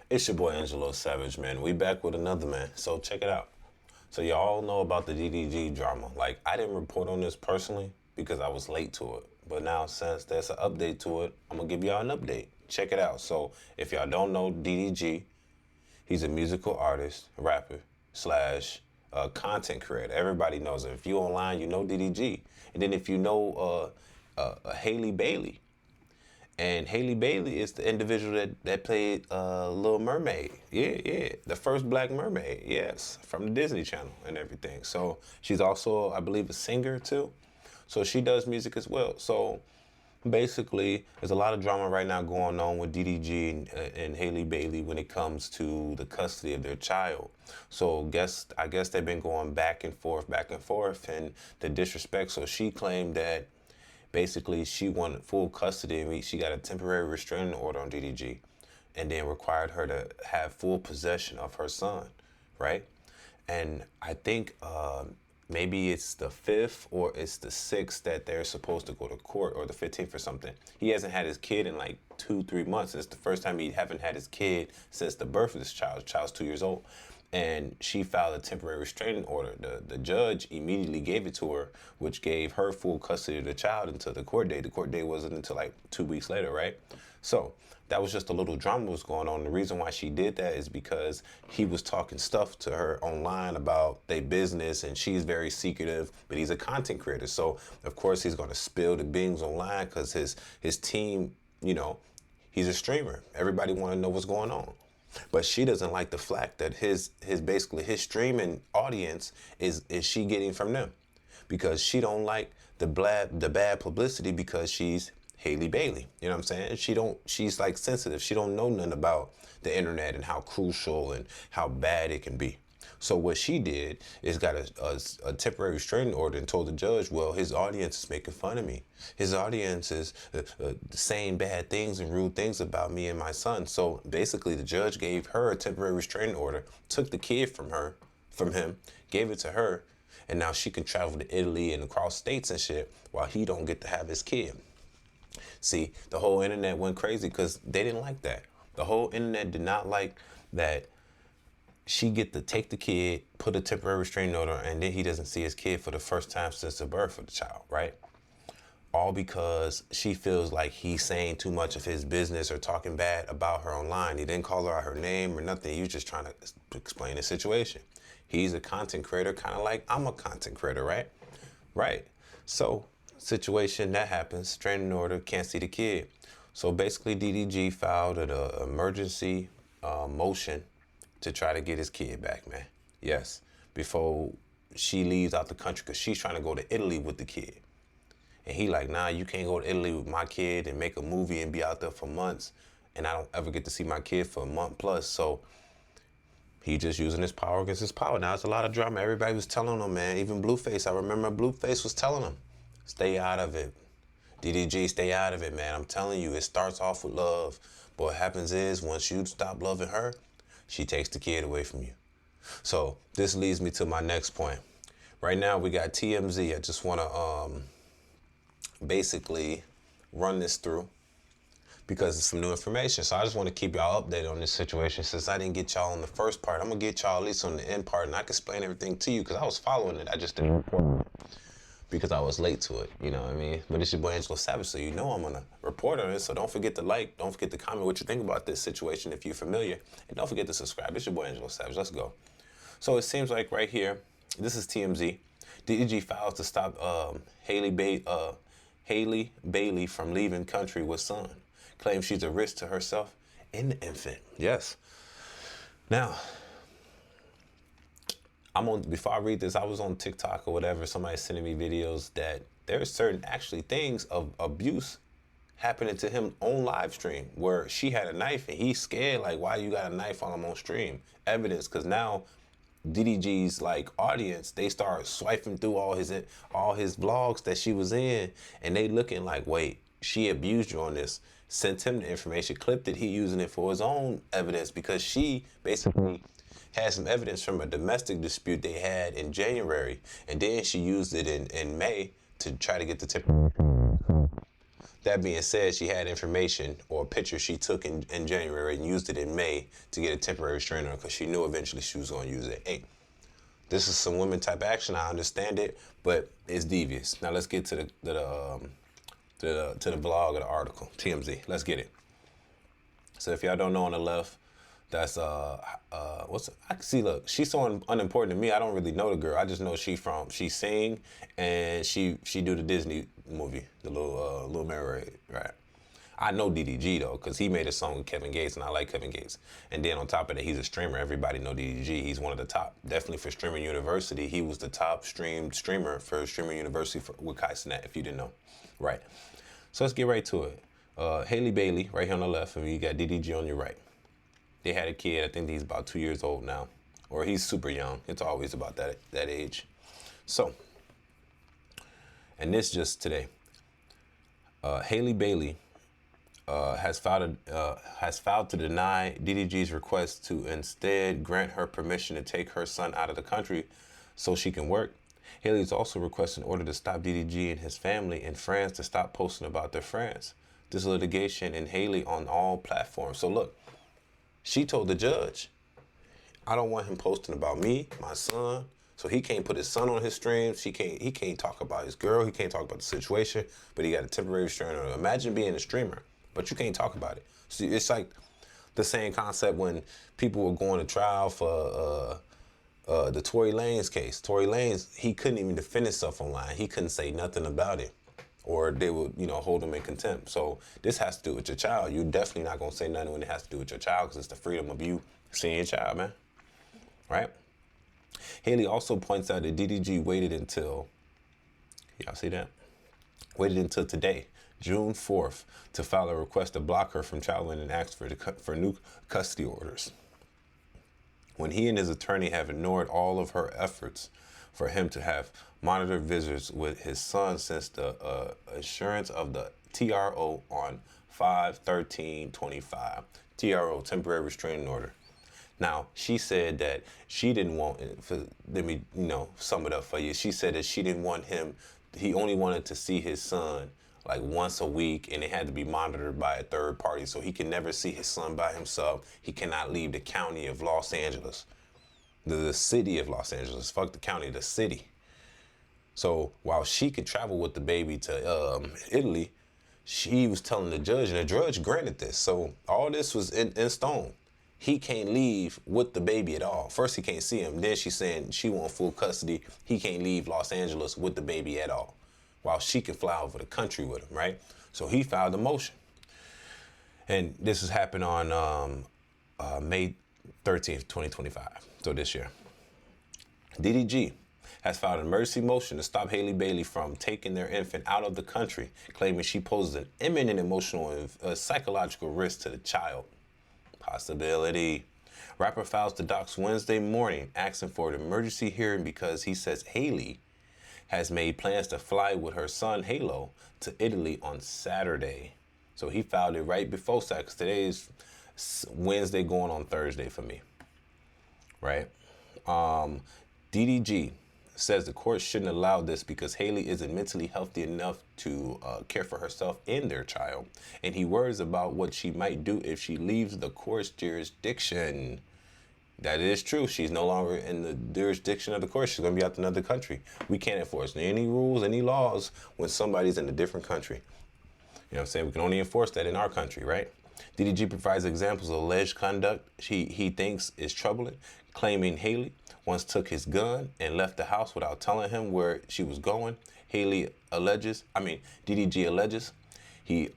It's your boy Angelo Savage, man. We back with another man. So check it out. So y'all know about the DDG drama. Like I didn't report on this personally because I was late to it. But now since there's an update to it, I'm gonna give y'all an update. Check it out. So if y'all don't know DDG, he's a musical artist, rapper, slash content creator. Everybody knows it. If you online, you know DDG. And then if you know Haley Bailey, and Haley Bailey is the individual that played Little Mermaid. Yeah, yeah. The first black mermaid, yes, from the Disney Channel and everything. So she's also, I believe, a singer too. So she does music as well. So basically, there's a lot of drama right now going on with DDG and Haley Bailey when it comes to the custody of their child. So I guess they've been going back and forth, and the disrespect. So she claimed that basically she wanted full custody. She got a temporary restraining order on DDG, and then required her to have full possession of her son, right? And I think maybe it's the 5th or it's the 6th that they're supposed to go to court, or the 15th or something. He hasn't had his kid in like 2-3 months. It's the first time he haven't had his kid since the birth of this child. The child's 2 years old. And she filed a temporary restraining order. The judge immediately gave it to her, which gave her full custody of the child until the court date. The court date wasn't until like 2 weeks later, right? So that was just a little drama was going on. The reason why she did that is because he was talking stuff to her online about their business, and she's very secretive, but he's a content creator. So of course he's going to spill the beans online because his team, he's a streamer. Everybody want to know what's going on. But she doesn't like the flack that his basically his streaming audience is she getting from them, because she don't like the bad publicity because she's Haley Bailey. You know what I'm saying? She's like sensitive. She don't know nothing about the internet and how crucial and how bad it can be. So what she did is got a temporary restraining order and told the judge, well, his audience is making fun of me. His audience is saying bad things and rude things about me and my son. So basically the judge gave her a temporary restraining order, took the kid from him, gave it to her, and now she can travel to Italy and across states and shit while he don't get to have his kid. See, the whole internet went crazy because they didn't like that. The whole internet did not like that she get to take the kid, put a temporary restraining order, and then he doesn't see his kid for the first time since the birth of the child, right? All because she feels like he's saying too much of his business or talking bad about her online. He didn't call her out her name or nothing. He was just trying to explain the situation. He's a content creator, kind of like I'm a content creator, right? Right. So, situation that happens, restraining order, can't see the kid. So basically, DDG filed an emergency motion to try to get his kid back, man. Yes, before she leaves out the country, because she's trying to go to Italy with the kid. And he like, nah, you can't go to Italy with my kid and make a movie and be out there for months, and I don't ever get to see my kid for a month plus. So he just using his power against his power. Now it's a lot of drama. Everybody was telling him, man. Even Blueface, I remember Blueface was telling him, stay out of it. DDG, stay out of it, man. I'm telling you, it starts off with love. But what happens is, once you stop loving her, she takes the kid away from you. So this leads me to my next point. Right now we got TMZ. I just want to basically run this through because it's some new information. So I just want to keep y'all updated on this situation. Since I didn't get y'all on the first part, I'm going to get y'all at least on the end part, and I can explain everything to you because I was following it. I just didn't report on it because I was late to it, you know what I mean? But it's your boy Angelo Savage, so you know I'm gonna report on it. So don't forget to like, don't forget to comment what you think about this situation if you're familiar, and don't forget to subscribe. It's your boy Angelo Savage. Let's go. So it seems like right here, this is TMZ. DDG files to stop Haley Bailey from leaving country with son. Claims she's a risk to herself and the infant. Yes. Now, before I read this, I was on TikTok or whatever, somebody sending me videos that there's certain actually things of abuse happening to him on live stream where she had a knife and he's scared, like, why you got a knife on him on stream? Evidence, because now DDG's like audience, they start swiping through all his vlogs that she was in, and they looking like, wait, she abused you on this. Sent him the information, clipped it, he using it for his own evidence because she basically had some evidence from a domestic dispute they had in January, and then she used it in May to try to get the tip. That being said, she had information or a picture she took in January and used it in May to get a temporary restraining order because she knew eventually she was going to use it. Hey, this is some women type action. I understand it, but it's devious. Now let's get to the blog or the article, TMZ. Let's get it. So if y'all don't know, on the left, that's I see. Look, she's so unimportant to me. I don't really know the girl. I just know she sing and she do the Disney movie, the Little Mermaid, right? I know DDG though, cause he made a song with Kevin Gates, and I like Kevin Gates. And then on top of that, he's a streamer. Everybody know DDG. He's one of the top, definitely for Streamer University. He was the top streamed streamer for Streamer University with Kai Cenat, if you didn't know, right? So let's get right to it. Halle Bailey right here on the left, and you got DDG on your right. They had a kid. I think he's about 2 years old now, or he's super young. It's always about that age. So, and this just today, Halle Bailey has filed to deny DDG's request to instead grant her permission to take her son out of the country so she can work. Halle is also requesting an order to stop DDG and his family in France to stop posting about their friends. This litigation and Halle on all platforms. So look, she told the judge, I don't want him posting about me, my son. So he can't put his son on his streams. He can't talk about his girl. He can't talk about the situation, but he got a temporary restraining order. Imagine being a streamer, but you can't talk about it. See, it's like the same concept when people were going to trial for the Tory Lanez case. Tory Lanez, he couldn't even defend himself online. He couldn't say nothing about it, or they would, hold him in contempt. So this has to do with your child. You're definitely not gonna say nothing when it has to do with your child, because it's the freedom of you seeing your child, man. Right? Halle also points out that DDG waited until, y'all see that? Waited until today, June 4th, to file a request to block her from traveling and ask for new custody orders, when he and his attorney have ignored all of her efforts for him to have monitored visits with his son since the assurance of the TRO on 5/13/25. TRO, temporary restraining order. Now, she said that she didn't want, let me, sum it up for you. She said that she didn't want him, he only wanted to see his son like once a week, and it had to be monitored by a third party. So he can never see his son by himself. He cannot leave the county of Los Angeles, the city of Los Angeles. Fuck the county, the city. So while she could travel with the baby to Italy, she was telling the judge, and the judge granted this. So all this was in stone. He can't leave with the baby at all. First, he can't see him. Then she's saying she wants full custody. He can't leave Los Angeles with the baby at all, while she can fly over the country with him, right? So he filed a motion. And this has happened on May 13th, 2025, so this year. DDG has filed an emergency motion to stop Halle Bailey from taking their infant out of the country, claiming she poses an imminent emotional and psychological risk to the child. Possibility. Rapper files to docs Wednesday morning asking for an emergency hearing because he says Halle has made plans to fly with her son Halo to Italy on Saturday. So he filed it right before Saturday, because today is Wednesday going on Thursday for me, right? DDG says the court shouldn't allow this because Halle isn't mentally healthy enough to care for herself and their child. And he worries about what she might do if she leaves the court's jurisdiction. That is true. She's no longer in the jurisdiction of the court. She's going to be out to another country. We can't enforce any rules, any laws when somebody's in a different country. You know what I'm saying? We can only enforce that in our country, right? DDG provides examples of alleged conduct he thinks is troubling, claiming Halle once took his gun and left the house without telling him where she was going. DDG alleges he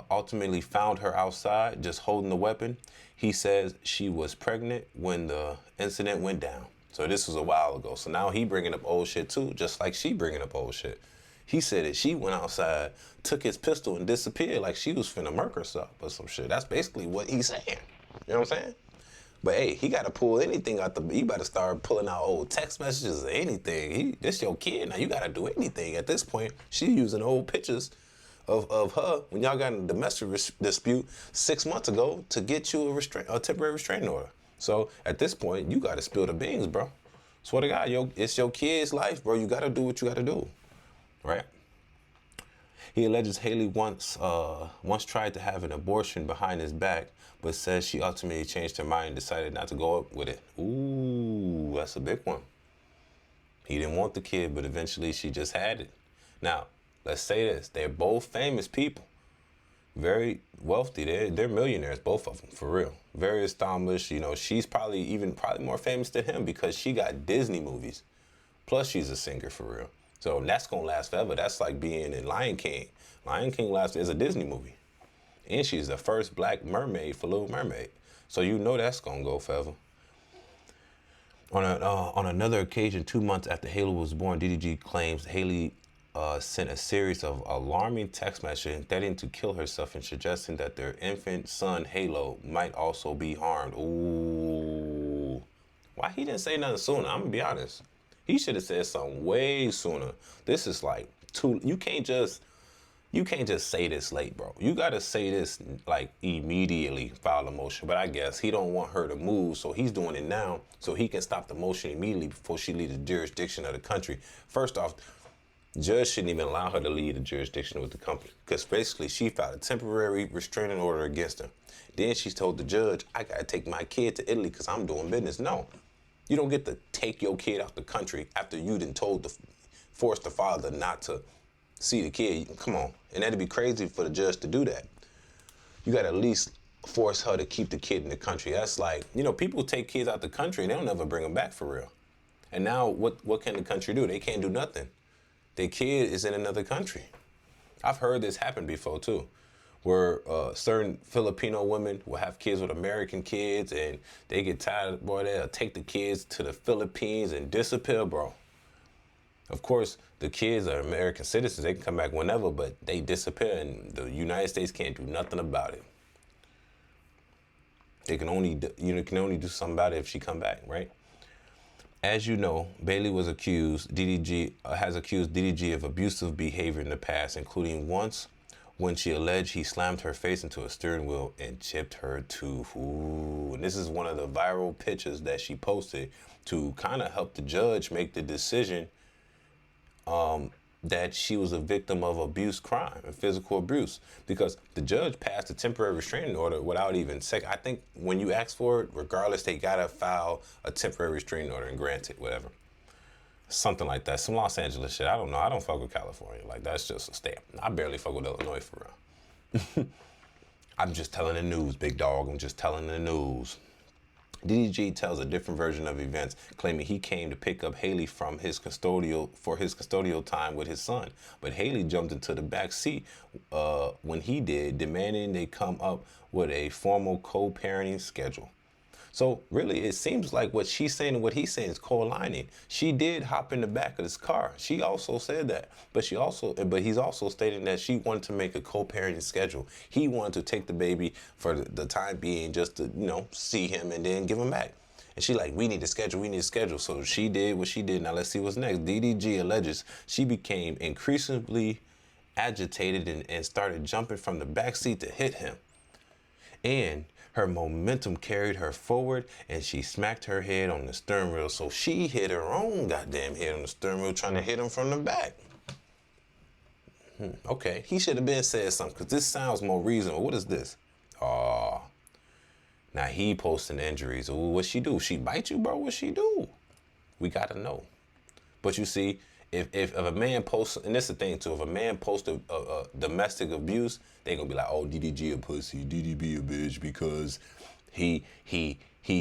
ultimately found her outside just holding the weapon. He says she was pregnant when the incident went down. So this was a while ago. So now he bringing up old shit too, just like she bringing up old shit. He said that she went outside, took his pistol, and disappeared like she was finna murk herself or some shit. That's basically what he's saying. You know what I'm saying? But hey, he got to pull anything out you better start pulling out old text messages or anything. This your kid, now you got to do anything. At this point, she using old pictures of her when y'all got in a domestic dispute 6 months ago to get you a temporary restraining order. So at this point, you got to spill the beans, bro. Swear to God, it's your kid's life, bro. You got to do what you got to do, right? He alleges Halle once tried to have an abortion behind his back, but says she ultimately changed her mind and decided not to go up with it. Ooh, that's a big one. He didn't want the kid, but eventually she just had it. Now, let's say this. They're both famous people. Very wealthy. They're millionaires, both of them, for real. Very established. You know, she's probably more famous than him because she got Disney movies. Plus, she's a singer, for real. So that's going to last forever. That's like being in Lion King. Lion King is a Disney movie. And she's the first black mermaid for Little Mermaid. So you know that's going to go forever. On another occasion, 2 months after Halle was born, DDG claims Halle sent a series of alarming text messages threatening to kill herself and suggesting that their infant son, Halo, might also be harmed. Ooh. Why he didn't say nothing sooner? I'm going to be honest. He should have said something way sooner. This is like you can't just say this late, bro. You gotta say this like immediately, file a motion. But I guess he don't want her to move, so he's doing it now so he can stop the motion immediately before she leaves the jurisdiction of the country. First off, judge shouldn't even allow her to leave the jurisdiction with the company because basically she filed a temporary restraining order against him. Then she's told the judge, I gotta take my kid to Italy because I'm doing business. No. You don't get to take your kid out the country after you done forced the father not to see the kid. Come on. And that'd be crazy for the judge to do that. You got to at least force her to keep the kid in the country. That's like, people take kids out the country and they don't never bring them back for real. And now what can the country do? They can't do nothing. Their kid is in another country. I've heard this happen before too, where certain Filipino women will have kids with American kids and they get tired, boy, they'll take the kids to the Philippines and disappear, bro. Of course, the kids are American citizens. They can come back whenever, but they disappear and the United States can't do nothing about it. They can only do something about it if she come back, right? As you know, Bailey has accused DDG of abusive behavior in the past, including once when she alleged he slammed her face into a steering wheel and chipped her tooth. Ooh. And this is one of the viral pictures that she posted to kind of help the judge make the decision that she was a victim of abuse crime and physical abuse, because the judge passed a temporary restraining order without even I think when you ask for it, regardless, they gotta file a temporary restraining order and grant it, whatever. Something like that. Some Los Angeles shit. I don't know. I don't fuck with California. Like, that's just a stamp. I barely fuck with Illinois for real. I'm just telling the news, big dog. I'm just telling the news. DDG tells a different version of events, claiming he came to pick up Halle from his custodial time with his son. But Halle jumped into the back seat when he did, demanding they come up with a formal co-parenting schedule. So really, it seems like what she's saying and what he's saying is co-aligning. She did hop in the back of this car. She also said that, but he's also stating that she wanted to make a co-parenting schedule. He wanted to take the baby for the time being, just to see him and then give him back. And she like, we need a schedule. So she did what she did. Now let's see what's next. DDG alleges she became increasingly agitated and started jumping from the back seat to hit him. And her momentum carried her forward, and she smacked her head on the steering wheel. So she hit her own goddamn head on the steering wheel, trying to hit him from the back. Okay, he should have been said something, because this sounds more reasonable. What is this? Oh, now he posting injuries. Ooh, what she do? She bite you, bro? What she do? We gotta know. But you see, if a man posts, and this is the thing too, if a man posts a domestic abuse, they gonna be like, oh, DDG a pussy, DDB a bitch, because he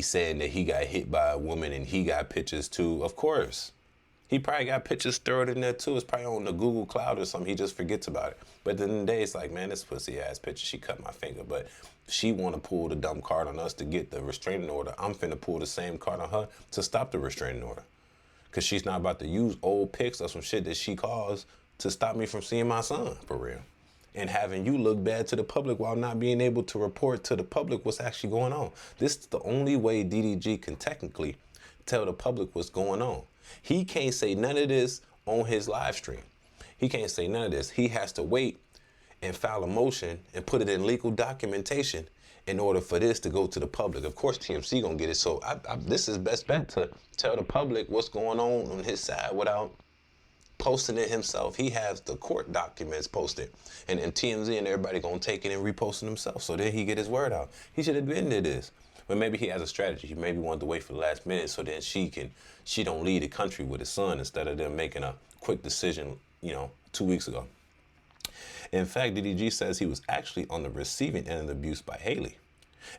said that he got hit by a woman and he got pictures too. Of course. He probably got pictures stored in there too. It's probably on the Google Cloud or something. He just forgets about it. But at the end of the day, it's like, man, this pussy ass picture, she cut my finger. But she want to pull the dumb card on us to get the restraining order. I'm finna pull the same card on her to stop the restraining order. Because she's not about to use old pics or some shit that she caused to stop me from seeing my son, for real. And having you look bad to the public while not being able to report to the public what's actually going on. This is the only way DDG can technically tell the public what's going on. He can't say none of this on his live stream. He can't say none of this. He has to wait and file a motion and put it in legal documentation in order for this to go to the public. Of course, TMC gonna get it. So this is best bet to tell the public what's going on his side without posting it himself. He has the court documents posted. And then TMZ and everybody gonna take it and repost it himself. So then he get his word out. He should have been to this. But maybe he has a strategy. He maybe wanted to wait for the last minute so then she don't lead the country with his son instead of them making a quick decision, 2 weeks ago. In fact, DDG says he was actually on the receiving end of the abuse by Halle,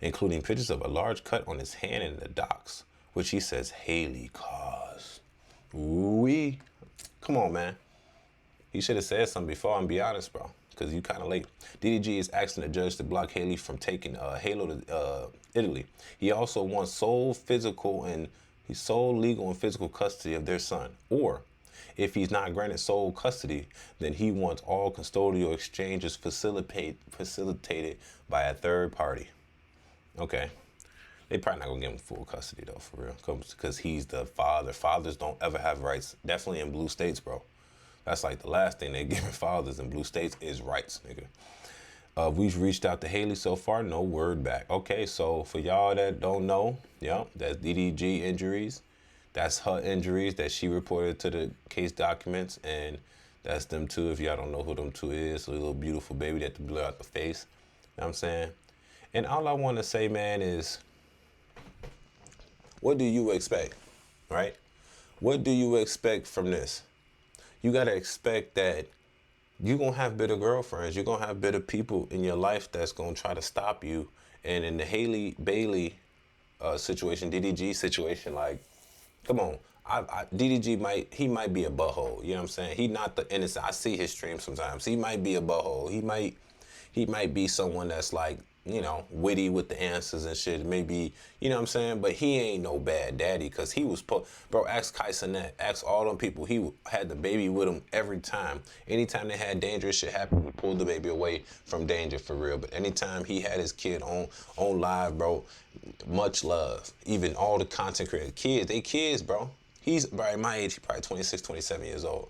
including pictures of a large cut on his hand in the docks, which he says Halle caused. Ooh-wee. Come on, man. He should have said something before, and be honest, bro, because you kind of late. DDG is asking the judge to block Halle from taking Halo to Italy. He also wants sole legal and physical custody of their son. Or, if he's not granted sole custody, then he wants all custodial exchanges facilitated by a third party. Okay. They probably not going to give him full custody, though, for real. Because he's the father. Fathers don't ever have rights. Definitely in blue states, bro. That's like the last thing they're giving fathers in blue states is rights, nigga. We've reached out to Halle so far. No word back. Okay, so for y'all that don't know, that's DDG injuries. That's her injuries that she reported to the case documents. And that's them two. If y'all don't know who them two is, a little beautiful baby that blew out the face. You know what I'm saying? And all I want to say, man, is what do you expect, right? What do you expect from this? You got to expect that you're going to have bitter girlfriends. You're going to have bitter people in your life that's going to try to stop you. And in the Halle Bailey situation, DDG situation, like, come on. DDG might be a butthole. You know what I'm saying? He not the innocent. I see his streams sometimes. He might be a butthole. He might be someone that's like, witty with the answers and shit. Maybe, you know what I'm saying? But he ain't no bad daddy because he was, bro, ask Kai Cenat, ask all them people. He had the baby with him every time. Anytime they had dangerous shit happen, he pulled the baby away from danger for real. But anytime he had his kid on live, bro, much love. Even all the content creators, they kids, bro. He's probably my age, he probably 26, 27 years old.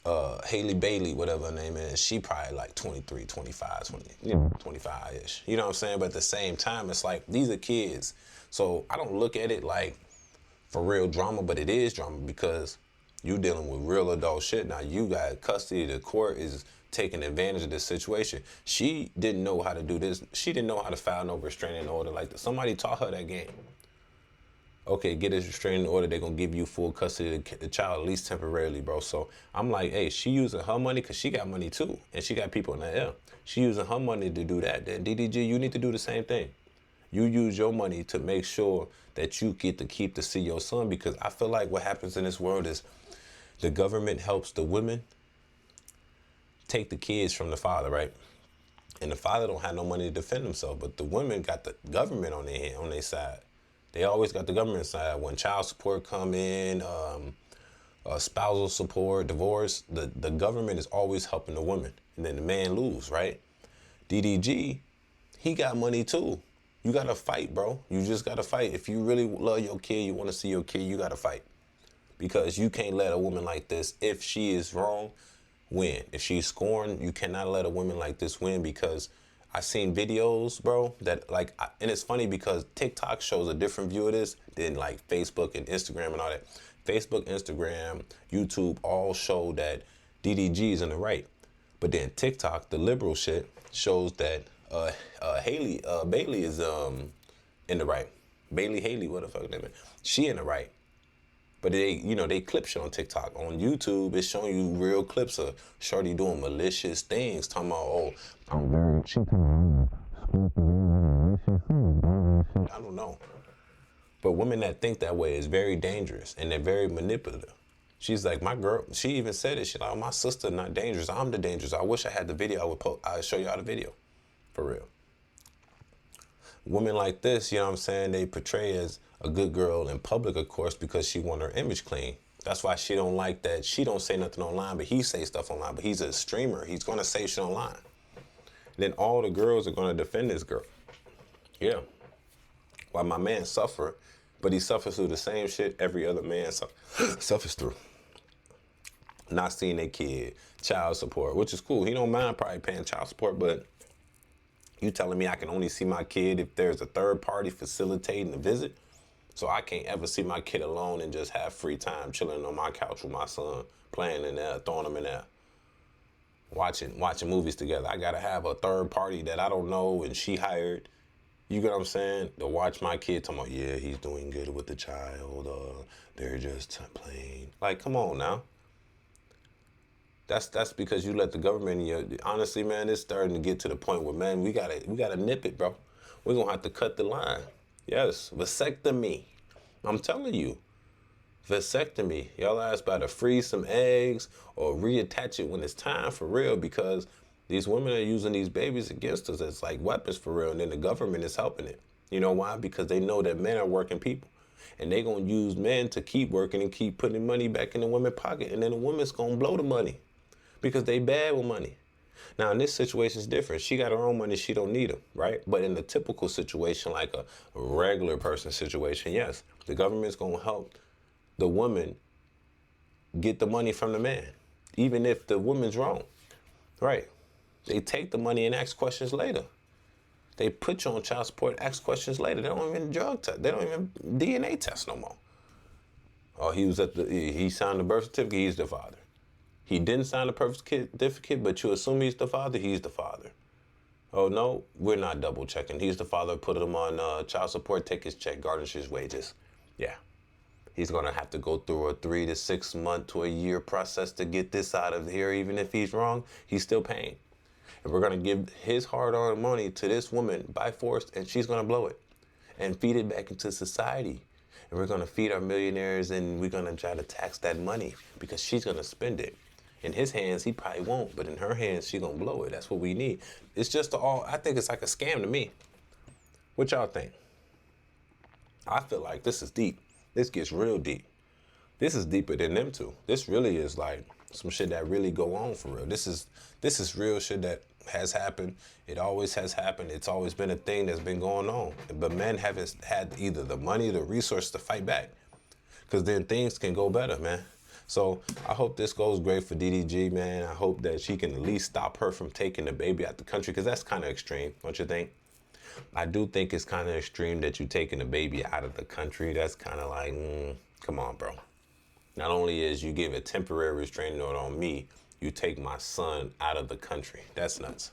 Halle Bailey, whatever her name is, she probably like 23, 25, 25-ish. You know what I'm saying? But at the same time, it's like, these are kids. So I don't look at it like for real drama, but it is drama because you dealing with real adult shit. Now you got custody, the court is taking advantage of this situation. She didn't know how to do this. She didn't know how to file no restraining order like this. Somebody taught her that game. Okay, get a restraining order, they're going to give you full custody of the child, at least temporarily, bro. So I'm like, hey, she using her money because she got money too. And she got people in the L. She using her money to do that. Then DDG, you need to do the same thing. You use your money to make sure that you get to keep to see your son, because I feel like what happens in this world is the government helps the women take the kids from the father, right? And the father don't have no money to defend himself, but the women got the government on their side. They always got the government side. When child support come in, spousal support, divorce, the government is always helping the woman. And then the man lose, right? DDG, he got money too. You got to fight, bro. You just got to fight. If you really love your kid, you want to see your kid, you got to fight. Because you can't let a woman like this, if she is wrong, win. If she's scorned, you cannot let a woman like this win, because I seen videos, bro, that like, and it's funny because TikTok shows a different view of this than like Facebook and Instagram and all that. Facebook, Instagram, YouTube all show that DDG is in the right. But then TikTok, the liberal shit, shows that Bailey is in the right. Halle, what the fuck name is? She in the right. But they clip shit on TikTok. On YouTube, it's showing you real clips of shorty doing malicious things, talking about, oh, I'm very cheap. I don't know. But women that think that way is very dangerous, and they're very manipulative. She's like, my girl, she even said it. She's like, oh, my sister not dangerous. I'm the dangerous. I wish I had the video. I'd show y'all the video. For real. Women like this, you know what I'm saying, they portray as a good girl in public, of course, because she want her image clean. That's why she don't like that. She don't say nothing online, but he say stuff online. But he's a streamer. He's going to say shit online. Then all the girls are going to defend this girl. Yeah. While my man suffer, but he suffers through the same shit every other man suffers through. Not seeing their kid, child support, which is cool. He don't mind probably paying child support, but you telling me I can only see my kid if there's a third party facilitating the visit? So I can't ever see my kid alone and just have free time chilling on my couch with my son, playing in there, throwing him in there, watching movies together. I gotta have a third party that I don't know and she hired. You get what I'm saying? To watch my kid talking about, yeah, he's doing good with the child. They're just playing. Like, come on now. That's because you let the government in your. Honestly, man, it's starting to get to the point where, man, we gotta nip it, bro. We're gonna have to cut the line. Yes, vasectomy. I'm telling you, vasectomy. Y'all ass better freeze some eggs or reattach it when it's time for real, because these women are using these babies against us as like weapons for real, and then the government is helping it. You know why? Because they know that men are working people. And they gonna use men to keep working and keep putting money back in the women's pocket, and then the woman's gonna blow the money because they bad with money. Now in this situation it's different. She got her own money, she don't need them, right? But in the typical situation, like a regular person situation, yes, the government's gonna help the woman get the money from the man, even if the woman's wrong, right? They take the money and ask questions later. They put you on child support, ask questions later. They don't even drug test. They don't even DNA test no more. Oh, he signed the birth certificate, he's the father. He didn't sign the birth certificate, but you assume he's the father, he's the father. Oh no, we're not double checking. He's the father, put him on child support, take his check, garnish his wages. Yeah. He's gonna have to go through a 3 to 6 month to a year process to get this out of here. Even if he's wrong, he's still paying. And we're gonna give his hard-earned money to this woman by force, and she's gonna blow it and feed it back into society. And we're gonna feed our millionaires, and we're gonna try to tax that money because she's gonna spend it. In his hands, he probably won't, but in her hands, she's gonna blow it. That's what we need. It's just I think it's like a scam to me. What y'all think? I feel like this is deep. This gets real deep. This is deeper than them two. This really is like some shit that really go on for real. This is real shit that has happened. It always has happened. It's always been a thing that's been going on. But men haven't had either the money or the resource to fight back, because then things can go better, man. So I hope this goes great for DDG, man. I hope that she can at least stop her from taking the baby out the country, because that's kind of extreme, don't you think? I do think it's kind of extreme that you're taking the baby out of the country. That's kind of like, come on, bro. Not only is you give a temporary restraining order on me, you take my son out of the country. That's nuts.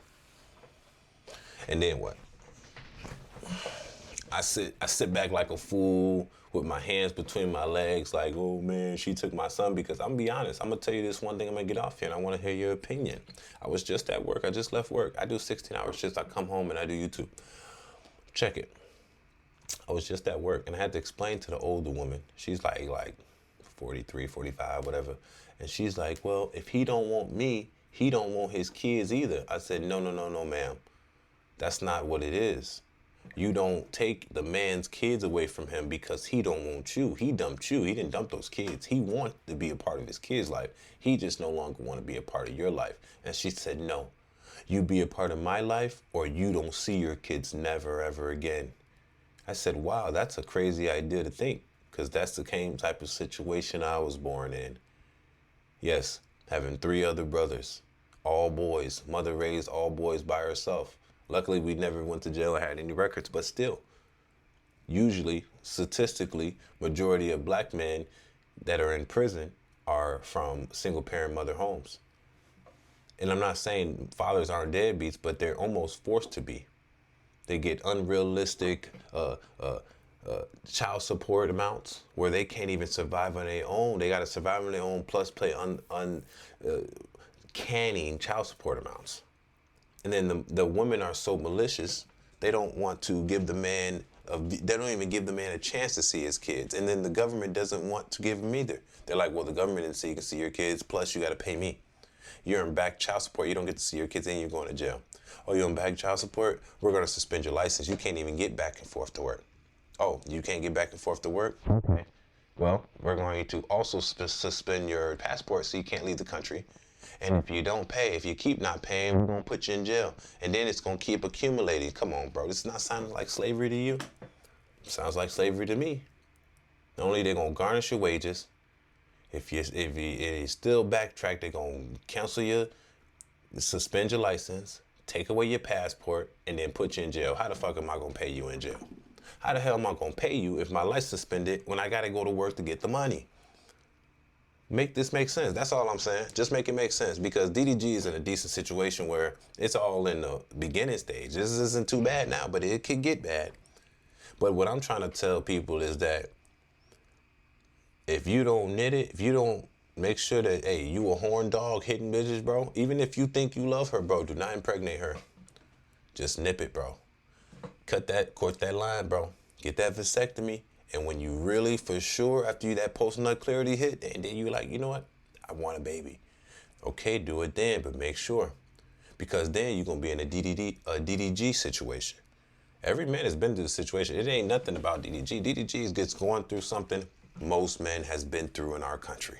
And then what? I sit back like a fool with my hands between my legs like, oh man, she took my son. Because I'm gonna be honest, I'm gonna tell you this one thing, I'm gonna get off here and I wanna hear your opinion. I was just at work, I just left work. I do 16-hour shifts, I come home and I do YouTube. Check it. I was just at work and I had to explain to the older woman. She's like 43, 45, whatever. And she's like, well, if he don't want me, he don't want his kids either. I said, no, ma'am. That's not what it is. You don't take the man's kids away from him because he don't want you. He dumped you. He didn't dump those kids. He wanted to be a part of his kid's life. He just no longer want to be a part of your life. And she said, no, you be a part of my life or you don't see your kids never, ever again. I said, wow, that's a crazy idea to think, because that's the same type of situation I was born in. Yes, having 3 other brothers, all boys, mother raised all boys by herself. Luckily, we never went to jail or had any records, but still, usually, statistically, majority of black men that are in prison are from single-parent mother homes. And I'm not saying fathers aren't deadbeats, but they're almost forced to be. They get unrealistic child support amounts where they can't even survive on their own. They got to survive on their own, plus pay canning child support amounts. And then the women are so malicious, they don't want to give the man, they don't even give the man a chance to see his kids. And then the government doesn't want to give them either. They're like, well, the government didn't say you can see your kids, plus you got to pay me. You're in back child support, you don't get to see your kids, and you're going to jail. Oh, you're on back child support? We're going to suspend your license. You can't even get back and forth to work. Oh, you can't get back and forth to work? Okay. Well, we're going to also suspend your passport so you can't leave the country. And if you don't pay, if you keep not paying, we're going to put you in jail. And then it's going to keep accumulating. Come on, bro. This is not sounding like slavery to you. It sounds like slavery to me. Not only they're going to garnish your wages, if you still backtrack, they're going to cancel you, suspend your license, take away your passport, and then put you in jail. How the fuck am I going to pay you in jail? How the hell am I gonna pay you if my life's suspended when I gotta go to work to get the money? Make this make sense. That's all I'm saying. Just make it make sense, because DDG is in a decent situation where it's all in the beginning stage. This isn't too bad now, but it could get bad. But what I'm trying to tell people is that if you don't knit it, if you don't make sure that, hey, you a horn dog hitting bitches, bro, even if you think you love her, bro, do not impregnate her. Just nip it, bro. Court that line, bro. Get that vasectomy. And when you really, for sure, after you that post-nut clarity hit, and then you like, you know what? I want a baby. Okay, do it then, but make sure. Because then you're going to be in a DDG situation. Every man has been through the situation. It ain't nothing about DDG. DDG gets going through something most men has been through in our country.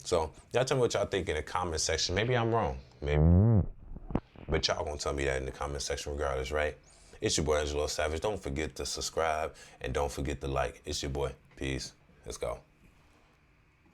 So y'all tell me what y'all think in the comment section. Maybe I'm wrong. Maybe. But y'all gonna tell me that in the comment section regardless, right? It's your boy Angelo Savage. Don't forget to subscribe and don't forget to like. It's your boy. Peace. Let's go.